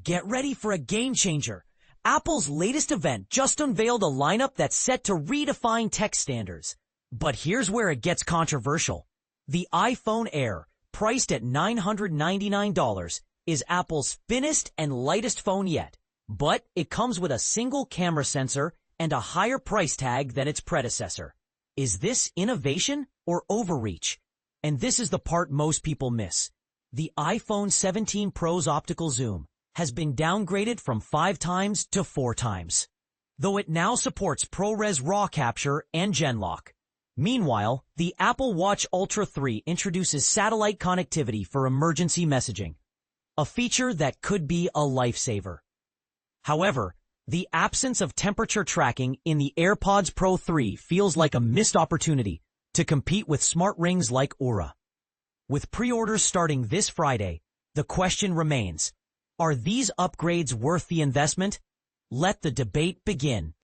Get ready for a game changer. Apple's latest event just unveiled a lineup that's set to redefine tech standards. But here's where it gets controversial. The iPhone Air, priced at $999, is Apple's thinnest and lightest phone yet. But it comes with a single camera sensor and a higher price tag than its predecessor. Is this innovation or overreach? And this is the part most people miss. The iPhone 17 Pro's optical zoom has been downgraded from 5 times to 4 times, though it now supports ProRes RAW capture and Genlock. Meanwhile, the Apple Watch Ultra 3 introduces satellite connectivity for emergency messaging, a feature that could be a lifesaver. However, the absence of temperature tracking in the AirPods Pro 3 feels like a missed opportunity to compete with smart rings like Aura. With pre-orders starting this Friday, the question remains, are these upgrades worth the investment? Let the debate begin.